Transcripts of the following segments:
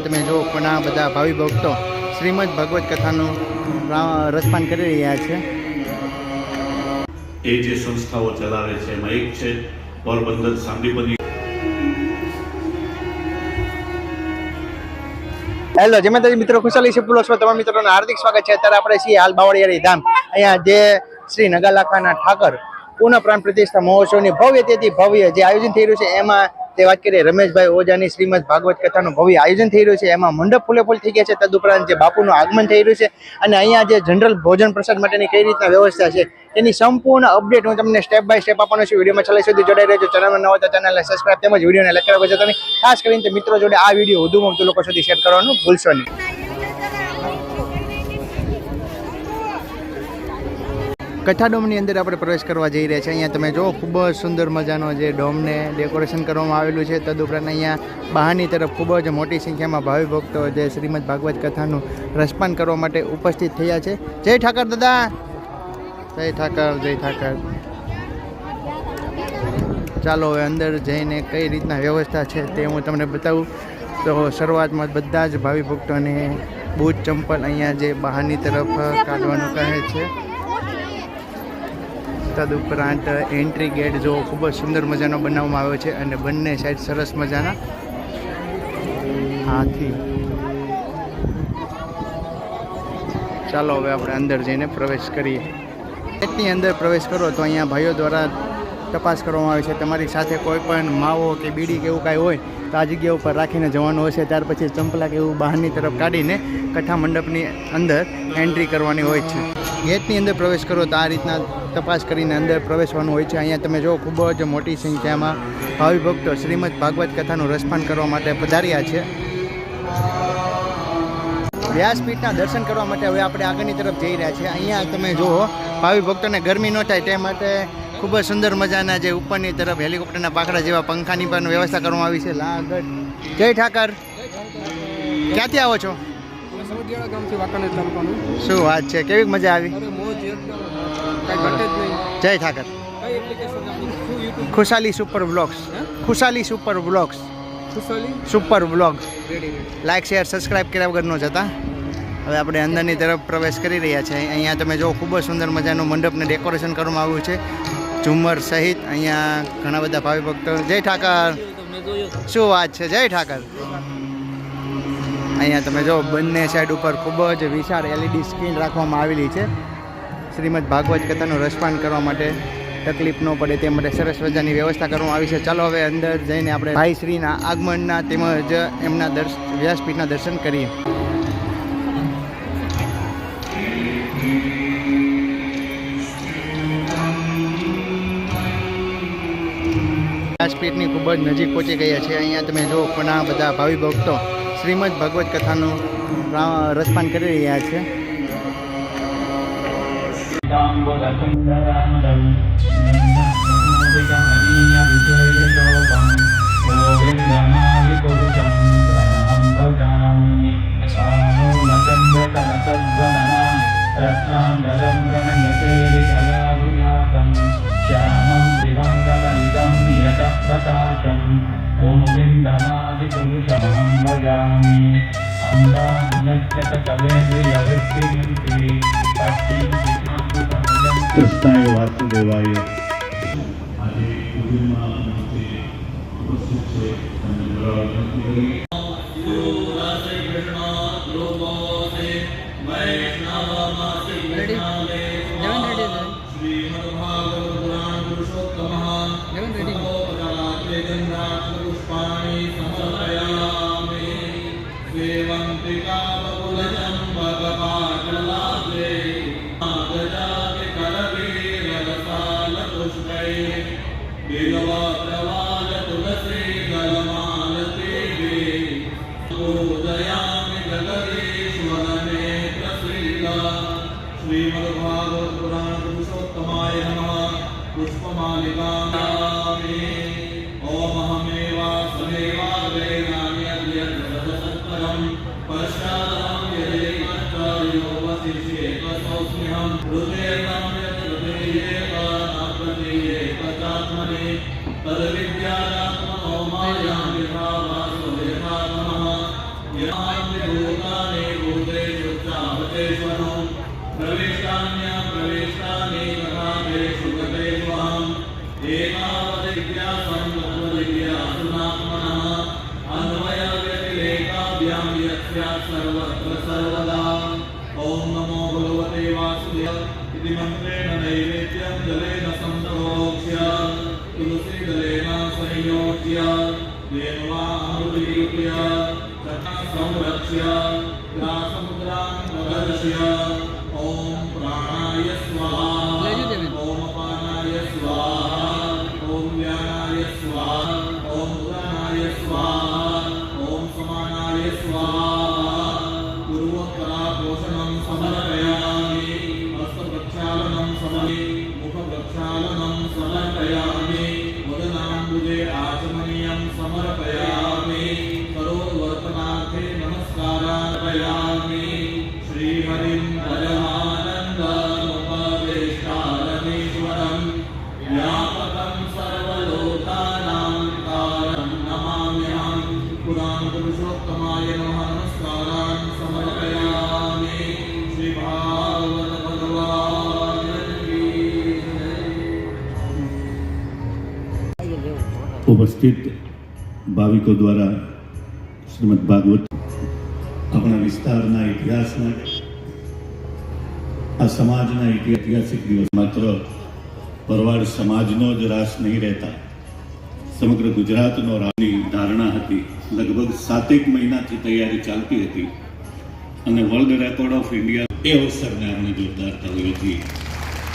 તમે જો ઘણા બધા ભાવિ ભક્તો શ્રીમદ ભાગવત કથાનું રસપાન કરી રહ્યા છે. એ જે સંસ્થાઓ ચલાવે છે એમાં એક છે પોરબંદર સાંદીપની. હેલો જય માતાજી મિત્રો, ખુશાલી છે પુલોસમાં તમામ મિત્રોનું હાર્દિક સ્વાગત છે. અત્યારે આપણે છીએ હાલ બાવળિયારી ધામ. અહીંયા જે શ્રી નગાલાખાના ઠાકર પુનઃ પ્રાણ પ્રતિષ્ઠા મહોત્સવની ભવ્ય તેથી ભવ્ય જે આયોજન થઈ રહ્યું છે એમાં તે વાત કરીએ રમેશભાઈ ઓજાની શ્રીમદ ભાગવત કથાનું ભવ્ય આયોજન થઈ રહ્યું છે. એમાં મંડપ ફૂલે ફૂલ થઈ ગયા છે. તદુપરાંત જે બાપુનું આગમન થઈ રહ્યું છે અને અહીંયા જે જનરલ ભોજન પ્રસાદ માટેની કઈ રીતના વ્યવસ્થા છે તેની સંપૂર્ણ અપડેટ હું તમને સ્ટેપ બાય સ્ટેપ આપવાનો છું. વિડીયોમાં છેલ્લે સુધી જોડાઈ રહેજો. ચેનલમાં ન હોય તો ચેનલને સબસ્ક્રાઇબ તેમજ વિડીયોને લાઈક કરવા જતા નહીં. ખાસ કરીને મિત્રો જોડે આ વિડીયો વધુમાં વધુ લોકો સુધી શેર કરવાનું ભૂલશો નહીં. કથા ડોમની અંદર આપણે પ્રવેશ કરવા જઈ રહ્યા છીએ. અહીંયા તમે જો ખૂબ જ સુંદર મજાનો જે ડોમને ડેકોરેશન કરવામાં આવેલું છે. તદુપરાંત અહીંયા બહારની તરફ ખૂબ જ મોટી સંખ્યામાં ભાવિ ભક્તો જે શ્રીમદ ભાગવત કથાનું રસપાન કરવા માટે ઉપસ્થિત થયા છે. જય ઠાકર દાદા, જય ઠાકર, જય ઠાકર. ચાલો હવે અંદર જઈને કઈ રીતના વ્યવસ્થા છે તે હું તમને બતાવું. તો શરૂઆતમાં બધા જ ભાવિ ભક્તોને બૂટ ચંપલ અહીંયા જે બહારની તરફ કાઢવાનું કહે છે. તદુપરાંત એન્ટ્રી ગેટ જો ખૂબ જ સુંદર મજાનો બનાવવામાં આવ્યો છે અને બંને સાઈડ સરસ મજાના હાથી. ચાલો હવે આપણે અંદર જઈને પ્રવેશ કરીએ. ગેટની અંદર પ્રવેશ કરો તો અહીંયા ભાઈઓ દ્વારા તપાસ કરવામાં આવે છે. તમારી સાથે કોઈ પણ માવો કે બીડી કે એવું કાંઈ હોય તો આ જગ્યા ઉપર રાખીને જવાનું હશે. ત્યાર પછી ચંપલા કે એવું બહારની તરફ કાઢીને કથા મંડપની અંદર એન્ટ્રી કરવાની હોય છે. ગેટની અંદર પ્રવેશ કરો તો આ રીતના તપાસ કરીને અંદર પ્રવેશવાનું હોય છે. અહીંયા તમે જો ખૂબ જ મોટી સંખ્યામાં ભાવિ ભક્તો શ્રીમદ ભાગવત કથાનું રસપાન કરવા માટે પધાર્યા છે. વ્યાસપીઠના દર્શન કરવા માટે હવે આપણે આગળની તરફ જઈ રહ્યા છીએ. અહીંયા તમે જુઓ ભાવિ ભક્તોને ગરમી ન થાય તે માટે ખૂબ જ સુંદર મજાના જે ઉપરની તરફ હેલિકોપ્ટરના પાંખડા જેવા પંખાની પણ વ્યવસ્થા કરવામાં આવી છે. લાગડ જય ઠાકર. ક્યાંથી આવો છો? શું વાત છે, કેવી મજા આવી? જય Thakar. Khushali super blogs, Khushali super blogs, super blog. Like share subscribe કર્યા વગર ન જતા. હવે આપણે અંદરની તરફ પ્રવેશ કરી રહ્યા છીએ. અહીંયા તમે જો ખૂબ જ સુંદર મજાનું મંડપને ડેકોરેશન કરવામાં આવ્યું છે ઝુમ્મર સહિત. અહીંયા ઘણા બધા ભાવિ ભક્તો. જય ઠાકર. શું વાત છે, જય ઠાકર. અહીંયા તમે જો બંને સાઈડ ઉપર ખૂબ જ વિશાળ LED સ્ક્રીન રાખવામાં આવેલી છે. શ્રીમદ ભાગવત કથાનું રસપાન કરવા માટે તકલીફ ન પડે તે માટે સરસ મજાની વ્યવસ્થા કરવામાં આવી છે. ચાલો હવે અંદર જઈને આપણે ભાઈ શ્રીના આગમનના તેમજ એમના વ્યાસપીઠના દર્શન કરીએ. વ્યાસપીઠની ખૂબ જ નજીક પહોંચી ગયા છે. અહીંયા તમે જો ઘણા બધા ભાવિ ભક્તો શ્રીમદ ભાગવત કથાનું રસપાન કરી રહ્યા છે. કૃષ્ણાય વાસુદેવાય. पश्चात् ओम नमो भगवते वासुदेव इति मंत्रेण नैवेद्यं जलेन संप्रोक्ष्य तुलसी दलेन संयोज्य देवामृतयुज्य तथा संरक्ष्य समुद्रां प्रदर्श्य ओम प्राणाय स्वाहा ओम अपानाय स्वाहा ओम व्यानाय स्वाहा ओम उदानाय स्वाहा ओम समानाय स्वाहा पोषणं समर्पयामि हस्तप्रक्षालनं समर्पयामि मुखप्रक्षालनं समर्पयामि वदनाम्बुजे आचमनीयं समर्पयामि करोद्वर्तनार्थे नमस्कारार्पयामि श्रीहरिं परमानन्दमुपदेष्टारमीश्वरं व्यापकं सर्वलोकानां कारणं नमाम्यहं पुराणपुरुषोत्तमाय नमः नमस्कारान् समर्पयामि श्री भागवत भगवान की ઉપસ્થિત ભાવિકો દ્વારા શ્રીમદ ભાગવત આપણા વિસ્તારના ઇતિહાસના આ સમાજના ઐતિહાસિક દિવસ માત્ર ભરવાડ સમાજનો જ રાસ નહીં રહેતા સમગ્ર ગુજરાતનો રાસની ધારણા હતી. લગભગ 7 મહિનાથી તૈયારી ચાલતી હતી અને વર્લ્ડ રેકોર્ડ ઓફ ઇન્ડિયા એ અવસરને આપણે જોરદાર તાળીઓથી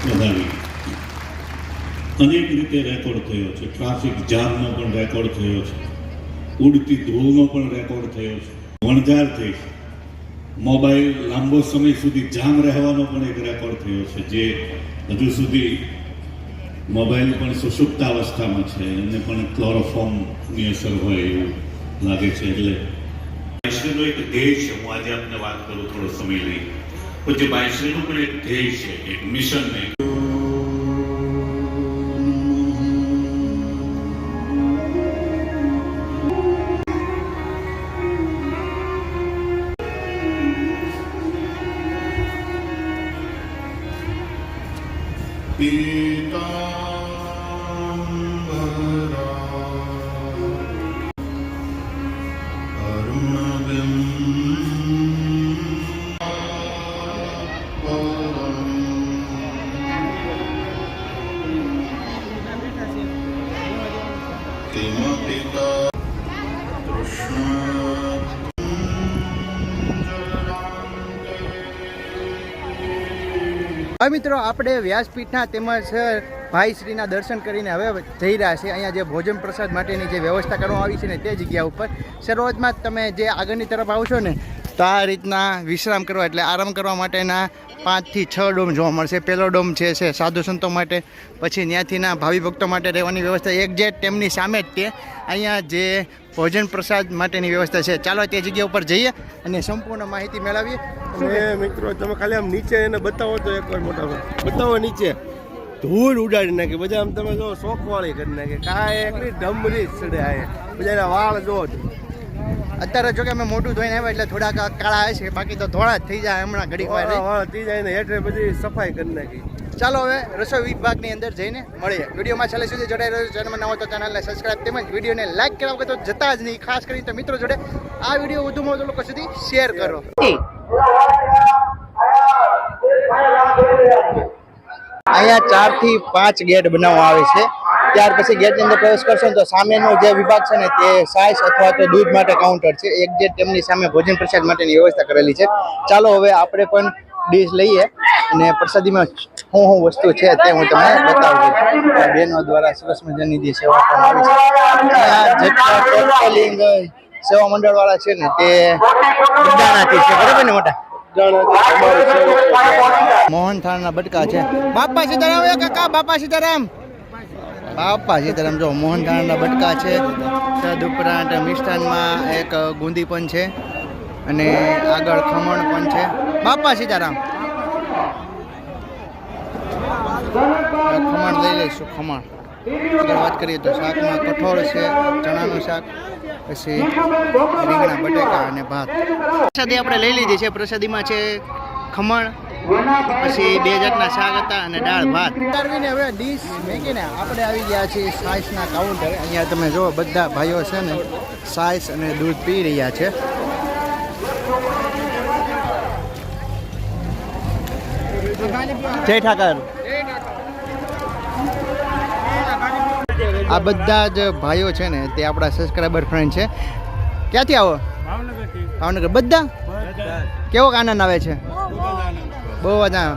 વધાવી. અનેક રીતે રેકોર્ડ થયો છે. ટ્રાફિક જામનો પણ રેકોર્ડ થયો છે, ઉડતી ધૂળનો પણ રેકોર્ડ થયો છે, વણઝાર થઈ છે, મોબાઈલ લાંબો સમય સુધી જામ રહેવાનો પણ એક રેકોર્ડ થયો છે, જે હજુ સુધી મોબાઈલ પણ સુષુપ્ત અવસ્થામાં છે, એને પણ ક્લોરોફોર્મની અસર હોય એવું લાગે છે. એટલે બાયશ્રીનો એક ધ્યેય છે. હું આજે આપને વાત કરું થોડો સમય લઈ. પૂજ્ય બાયશ્રીનું પણ એક ધ્યેય છે, એક મિશન નહીં. હવે મિત્રો આપણે વ્યાસપીઠના તેમજ ભાઈ શ્રીના દર્શન કરીને હવે જઈ રહ્યા છે અહીંયા જે ભોજન પ્રસાદ માટેની જે વ્યવસ્થા કરવામાં આવી છે ને તે જગ્યા ઉપર. શરૂઆતમાં જ તમે જે આગળની તરફ આવશો ને તો આ રીતના વિશ્રામ કરવા એટલે આરામ કરવા માટેના 5 થી 6 ડોમ જોવા મળશે. પહેલો ડોમ છે સાધુ સંતો માટે, પછી ત્યાંથીના ભાવિ ભક્તો માટે રહેવાની વ્યવસ્થા એક્ઝેક્ટ તેમની સામે જ તે અહીંયા જે ભોજન પ્રસાદ માટેની વ્યવસ્થા છે. ચાલો તે જગ્યા ઉપર જઈએ અને સંપૂર્ણ માહિતી મેળવીએ. મિત્રો તમે ખાલી આમ નીચે એને બતાવો તો એકવાર મોટા બતાવો નીચે ધૂળ ઉડાડી નાખે બધા. આમ તમે જો શોખવાળી કરી નાખે કાંઈ એકલી ડમરી ચડે આ બધાના વાળ જો. અત્યારે જો કે અમે મોટું ધોઈને આવ્યા એટલે થોડાક કાળા હશે, બાકી તો ધોળા જ થઈ જાય હમણાં ઘડીક વાર વાળ થઈ જાય ને હેઠે બધી સફાઈ કરી નાખી. ચાલો હવે રસોઈ વિભાગની અંદર જઈને મળીએ. વિડીયોમાં છેલ્લે સુધી જોડાઈ રહ્યો. ચેનલમાં નવો તો ચેનલને સબસ્ક્રાઇબ તેમજ વિડીયોને લાઈક કરવા વગર તો જતા જ નહીં. ખાસ કરીને તો મિત્રો જોડે આ વિડીયો વધુમાં વધુ લોકો સુધી શેર કરો. અહીંયા 4 થી 5 ગેટ બનાવવામાં આવે છે. ત્યાર પછી ગેટની અંદર પ્રવેશ કરશો તો સામેનો જે વિભાગ છે ને તે છાશ અથવા તો દૂધ માટે કાઉન્ટર છે. એક ગેટ તેમની સામે ભોજન પ્રસાદ માટેની વ્યવસ્થા કરેલી છે. ચાલો હવે આપણે પણ ડીશ લઈએ અને પ્રસાદીમાં શું વસ્તુ છે તે હું તમને બતાવું છું. બહેનો દ્વારા સરસ મજાની જે સેવા કરવામાં આવી છે. જેટલા ટોટલિંગ સેવા મંડળ વાળા છે ને તે બધાનાથી છે, બરાબર ને મોટા મોહનથાળના બટકા છે. બાપા સીતારામ કાકા, બાપા સીતારામ, બાપા સીતારામ. જો મોહનથાળના બટકા છે. તદ ઉપરાંત મિષ્ટાનમાં એક ગુંદી પણ છે અને આગળ ખમણ પણ છે. બાપા સીતારામ. ખમણ લઈ લઈશું ખમણ. આગળ વાત કરીએ તો શાકમાં કઠોળ છે, ચણાનું શાક, પછી રીંગણા બટેકા અને ભાત. પ્રસાદી આપણે લઈ લીધી છે. પ્રસાદીમાં છે ખમણ, પછી 2 જાતના શાક હતા અને દાળ ભાત. ઉતારવીને હવે ડીશ મેકીને આપણે આવી ગયા છીએ સાઈસના કાઉન્ટર. અહીંયા તમે જો બધા ભાઈઓ છે ને સાઈસ અને દૂધ પી રહ્યા છે. જય ઠાકર. આ બધા જ ભાઈઓ છે ને તે આપણા સબસ્ક્રાઈબર ફ્રેન્ડ છે. ક્યાંથી આવો? ભાવનગર. બધા કેવો આનંદ આવે છે? બહુ બધા.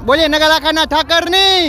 બોલે નગર આખાના ઠાકરની